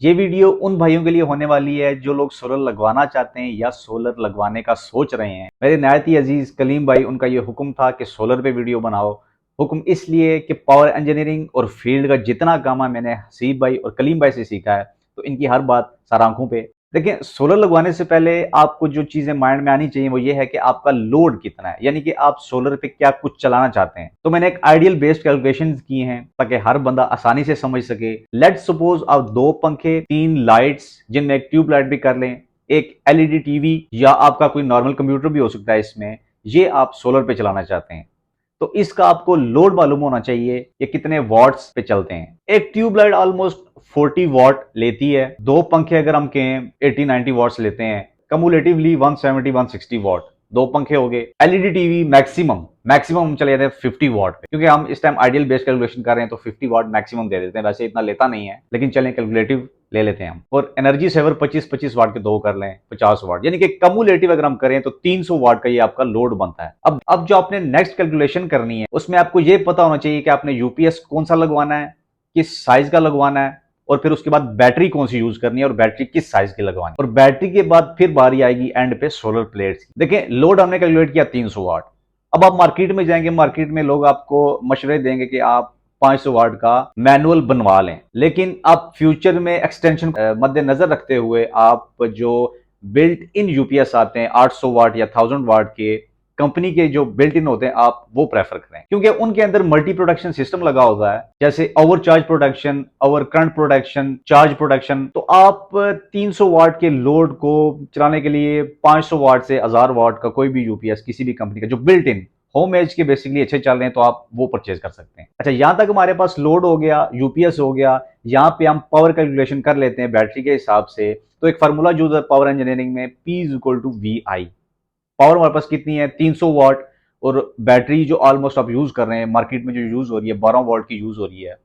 ये वीडियो उन भाइयों के लिए होने वाली है जो लोग सोलर लगवाना चाहते हैं या सोलर लगवाने का सोच रहे हैं। मेरे नहायत ही अजीज कलीम भाई, उनका ये हुक्म था कि सोलर पे वीडियो बनाओ। हुक्म इसलिए कि पावर इंजीनियरिंग और फील्ड का जितना काम है मैंने हसीब भाई और कलीम भाई से सीखा है, तो इनकी हर बात सर आंखों पे। देखिए, सोलर लगवाने से पहले आपको जो चीजें माइंड में आनी चाहिए वो ये है कि आपका लोड कितना है, यानी कि आप सोलर पे क्या कुछ चलाना चाहते हैं। तो मैंने एक आइडियल बेस्ड कैलकुलेशन की हैं ताकि हर बंदा आसानी से समझ सके। लेट्स सपोज आप 2 पंखे, 3 लाइट्स जिनमें एक ट्यूब लाइट भी कर लें, एक एलईडी टीवी या आपका कोई नॉर्मल कंप्यूटर भी हो सकता है इसमें, ये आप सोलर पे चलाना चाहते हैं। तो इसका आपको लोड मालूम होना चाहिए, ये कितने वॉट्स पे चलते हैं। एक ट्यूबलाइट ऑलमोस्ट 40 वॉट लेती है। 2 पंखे अगर हम कहें 80-90 वॉट्स लेते हैं, कमुलेटिवली 170-160 वॉट 2 पंखे हो गए। एलईडी टीवी मैक्सिमम मैक्सिमम हम चले जाते हैं 50 वॉट पे, क्योंकि हम इस टाइम आइडियल बेस कैलकुलेशन कर रहे हैं तो 50 वॉट मैक्सिमम दे देते हैं। वैसे इतना लेता नहीं है, लेकिन चलें कैलकुलेटिव ले लेते हैं हम। और एनर्जी सेवर 25-25 वाट के 2 कर लें, 50 वाट, यानी कि कमुलेटिव अगर हम करें तो 300 वाट का ये आपका लोड बनता है। अब जो आपने नेक्स्ट कैलकुलेशन करनी है उसमें आपको ये पता होना चाहिए कि आपने यूपीएस कौन सा लगवाना है, किस साइज का लगवाना है, और फिर उसके बाद बैटरी कौन सी यूज करनी है और बैटरी किस साइज की लगवानी है। और बैटरी के बाद फिर बारी आएगी एंड पे सोलर प्लेट्स की। देखिए, लोड हमने कैलकुलेट किया 300 वाट। अब आप मार्केट में जाएंगे, मार्केट में लोग आपको मशवरे देंगे कि आप 500 वाट का मैनुअल बनवा लें, लेकिन आप फ्यूचर में एक्सटेंशन मद्देनजर रखते हुए आप जो बिल्ट इन यूपीएस आते हैं 800 वाट या 1000 वाट के, कंपनी के जो बिल्ट इन होते हैं, आप वो प्रेफर करें, क्योंकि उनके अंदर मल्टी प्रोडक्शन सिस्टम लगा होता है, जैसे over charge production, over current production, charge production. तो आप 300 वाट के लोड को चलाने के लिए 500 वाट से 1000 वाट का कोई भी यूपीएस किसी भी कंपनी का जो बिल्ट इन होम एज के बेसिकली अच्छे चल रहे हैं तो आप वो परचेज कर सकते हैं। अच्छा, यहां तक हमारे पास लोड हो गया, यूपीएस हो गया। यहां पे हम पावर कैलकुलेशन कर लेते हैं बैटरी के हिसाब से। तो एक फार्मूला यूज है पावर इंजीनियरिंग में, P is equal to V I. Power हमारे पास कितनी है, 300 वाट, और बैटरी जो ऑलमोस्ट आप यूज कर रहे हैं मार्केट में जो यूज हो रही है 12 वाट की यूज हो रही है।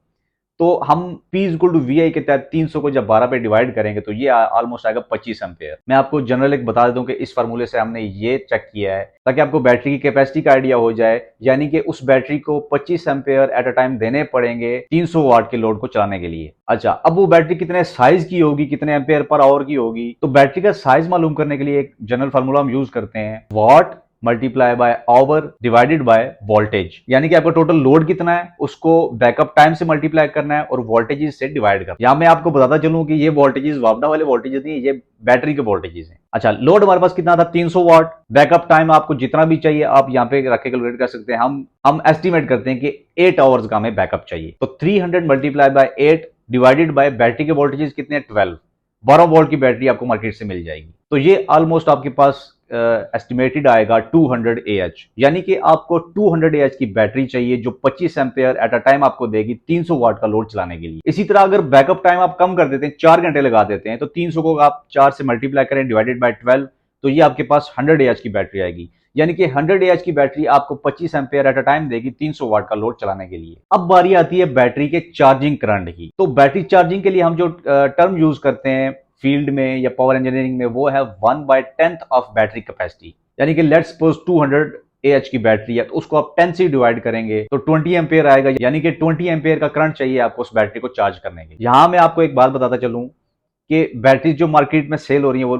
तो हम P इक्वल टू वी आई के तहत 300 को जब 12 पे डिवाइड करेंगे तो ये ऑलमोस्ट आएगा 25 एम्पेयर। मैं आपको जनरल एक बता देता हूं कि इस फार्मूले से हमने ये चेक किया है ताकि आपको बैटरी की कैपेसिटी का आइडिया हो जाए, यानी कि उस बैटरी को 25 एम्पेयर एट अ टाइम देने पड़ेंगे 300 वाट के लोड को चलाने के लिए। अच्छा, अब वो बैटरी कितने साइज की होगी, कितने एम्पेयर पर आवर की होगी, तो बैटरी का साइज मालूम करने के लिए एक जनरल फार्मूला हम यूज करते हैं, watt multiply by hour divided by voltage. यानी कि आपका टोटल लोड कितना है उसको बैकअप टाइम से मल्टीप्लाई करना है और वोल्टेजेस से डिवाइड करना है। यहां मैं आपको बताता चलूं कि ये वोल्टेजेस वापडा वाले वोल्टेजेस नहीं, ये बैटरी के वोल्टेजेस हैं। अच्छा, लोड हमारे पास कितना था, 300 वाट। बैकअप टाइम आपको जितना भी चाहिए आप यहां पे रख के कैलकुलेट कर सकते हैं। हम एस्टिमेट करते हैं कि 8 आवर्स का हमें बैकअप चाहिए, तो 300 multiply by 8 divided by battery के वोल्टेजेस कितने, 12 वोल्ट की बैटरी आपको मार्केट से मिल जाएगी। तो ये ऑलमोस्ट आपके पास एस्टिमेटेड आएगा 200 AH, यानी कि आपको 200 AH की बैटरी चाहिए जो 25 एम्पेयर एट अ टाइम आपको देगी 300 वाट का लोड चलाने के लिए। इसी तरह अगर बैकअप टाइम आप कम कर देते हैं, 4 घंटे लगा देते हैं, तो 300 को आप 4 से मल्टीप्लाई करें डिवाइडेड बाय 12, तो ये आपके पास 100 AH की बैटरी आएगी। यानी कि 100 AH की बैटरी आपको 25 एम्पेयर एट अ टाइम देगी 300 वाट का लोड चलाने के लिए। अब बारी आती है बैटरी के चार्जिंग करंट की। तो बैटरी चार्जिंग के लिए हम जो टर्म यूज करते हैं फील्ड में या पावर इंजीनियरिंग में, वो है 1/10 ऑफ बैटरी कैपेसिटी। यानी कि लेट्स सपोज 200 AH की बैटरी है तो उसको आप 10 से डिवाइड करेंगे तो 20 एम्पेयर आएगा, यानी कि 20 एम्पेयर का करंट चाहिए आपको उस बैटरी को चार्ज करने के। यहां मैं आपको एक बात बताता चलूं कि बैटरी जो मार्केट में सेल हो रही है वो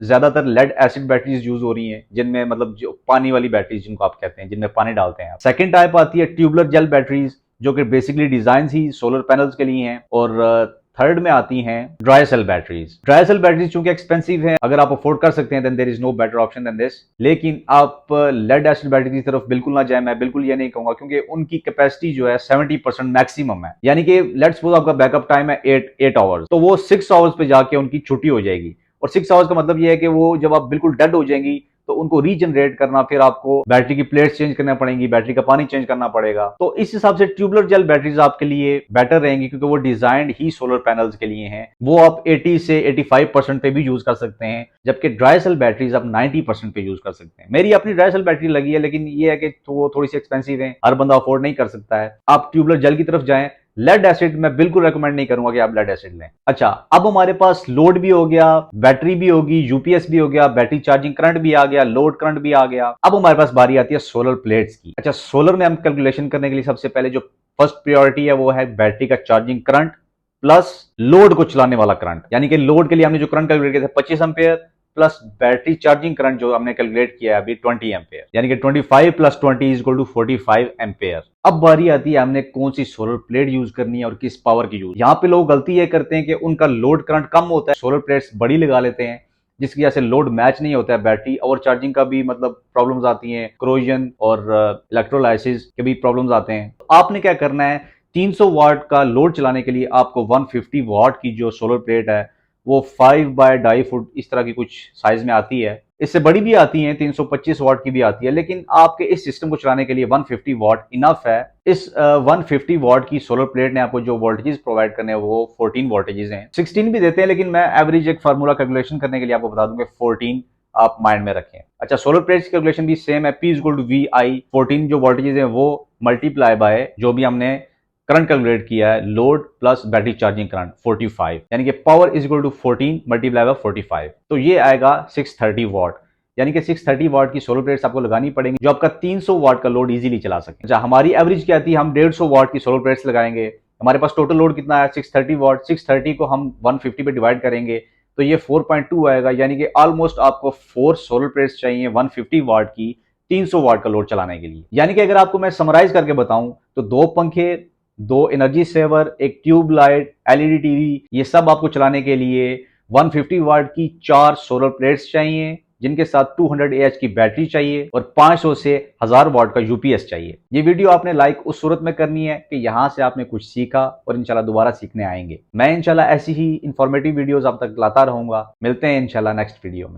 ज्यादातर लेड एसिड बैटरीज यूज हो रही हैं, जिनमें मतलब जो पानी वाली बैटरीज जिनको आप कहते हैं, जिनमें पानी डालते हैं। सेकंड टाइप आती है ट्यूबलर जेल बैटरीज, जो कि बेसिकली डिजाइन ही सोलर पैनल्स के लिए हैं। और थर्ड में आती हैं dry cell batteries. Dry cell batteries चूंकि एक्सपेंसिव है, अगर आप अफोर्ड कर सकते हैं then there is no better option than this. लेकिन आप लेड एसिड बैटरी की तरफ बिल्कुल ना जाए, मैं बिल्कुल ये नहीं कहूंगा, क्योंकि उनकी कैपेसिटी जो है 70% मैक्सिमम है। यानी कि लेट्स सपोज आपका बैकअप टाइम है 8 आवर्स, तो वो 6 आवर्स पे जाके उनकी छुट्टी हो जाएगी। और 6 आवर्स का मतलब ये है कि वो जब आप बिल्कुल डेड हो जाएंगी तो उनको रीजनरेट करना, फिर आपको बैटरी की प्लेट्स चेंज करना पड़ेंगी, बैटरी का पानी चेंज करना पड़ेगा। तो इस हिसाब से ट्यूबलर जेल बैटरीज आपके लिए बेटर रहेंगी, क्योंकि वो डिजाइंड ही सोलर पैनल्स के लिए हैं। वो आप 80 से 85% पे भी यूज कर सकते हैं, जबकि ड्राई सेल बैटरीज आप 90% पे यूज कर सकते हैं। मेरी अपनी ड्राई सेल बैटरी लगी है, लेकिन ये है कि वो थोड़ी सी एक्सपेंसिव है, हर बंदा अफोर्ड नहीं कर सकता है। आप ट्यूबलर जेल की तरफ जाएं। लेड एसिड मैं बिल्कुल रेकमेंड नहीं करूंगा कि आप लेड एसिड लें। अच्छा, अब हमारे पास लोड भी हो गया, बैटरी भी होगी, यूपीएस भी हो गया, बैटरी चार्जिंग करंट भी आ गया, लोड करंट भी आ गया। अब हमारे पास बारी आती है सोलर प्लेट्स की। अच्छा, सोलर में हम कैलकुलेशन करने के लिए सबसे पहले जो फर्स्ट प्रायोरिटी है वो है बैटरी का चार्जिंग करंट, प्लस लोड को चलाने वाला करंट, यानी कि लोड के लिए हमने जो करंट कैलकुलेट किया था 25 ampere plus battery charging current जो हमने कैलकुलेट किया है अभी 20 एम्पेयर, यानी कि 25 plus 20 is equal to 45 ampere. अब बारी आती है हमने कौन सी सोलर प्लेट यूज करनी है और किस पावर की यूज। यहाँ पे लोग गलती ये करते हैं कि उनका लोड करंट कम होता है, सोलर प्लेट्स बड़ी लगा लेते हैं जिसकी वजह से लोड मैच नहीं होता है, बैटरी और चार्जिंग का भी मतलब प्रॉब्लम्स आती हैं, क्रोजन और इलेक्ट्रोलाइसिस के भी प्रॉब्लम्स आते हैं। तो आपने क्या करना है, 300 वाट का लोड चलाने के लिए आपको 150 वाट की जो सोलर प्लेट है वो 5 बाय 2.5 फुट इस तरह की कुछ साइज में आती है, इससे बड़ी भी आती है 325 वाट की भी आती है, लेकिन आपके इस सिस्टम को चलाने के लिए 150 वाट इनफ है। इस 150 वाट की सोलर प्लेट ने आपको जो वोल्टेजेस प्रोवाइड करने हैं वो 14 वोल्टेजेस हैं, 16 भी देते हैं, लेकिन मैं एवरेज एक फार्मूला कैलकुलेशन करने के लिए आपको बता दूंगा 14 आप माइंड में रखें। अच्छा, सोलर प्लेट्स की कैलकुलेशन भी सेम है, P इक्वल टू वी आई, 14 जो वोल्टेजेस हैं वो मल्टीप्लाई बाय जो भी हमने करंट कैलकुलेट किया है load plus battery charging current 45, यानी कि power is equal to 14 multiply by 45, तो ये आएगा 630 वाट। यानी कि 630 वाट की सोलर प्लेट्स आपको लगानी पड़ेंगी जो आपका 300 वाट का लोड इजीली चला सके। अच्छा, हमारी एवरेज क्या थी, हम 150 वाट की सोलर प्लेट्स लगाएंगे, हमारे पास टोटल लोड कितना है 630 वाट, 630 को हम 150 पे डिवाइड करेंगे तो ये 4.2 आएगा, यानी कि ऑलमोस्ट आपको 4 सोलर प्लेट्स चाहिए 150 वाट की 300 वाट का लोड चलाने के लिए। यानी कि अगर आपको मैं समराइज करके बताऊं तो 2 पंखे, 2 एनर्जी सेवर, एक ट्यूब लाइट, एलईडी टीवी, ये सब आपको चलाने के लिए 150 वाट की 4 सोलर प्लेट्स चाहिए जिनके साथ 200 AH की बैटरी चाहिए और 500 से 1000 वाट का यूपीएस चाहिए। ये वीडियो आपने लाइक उस सूरत में करनी है कि यहां से आपने कुछ सीखा और इंशाल्लाह दोबारा सीखने आएंगे। मैं इंशाल्लाह ऐसी ही इंफॉर्मेटिव वीडियोस आप तक लाता रहूंगा। मिलते हैं इंशाल्लाह नेक्स्ट वीडियो में।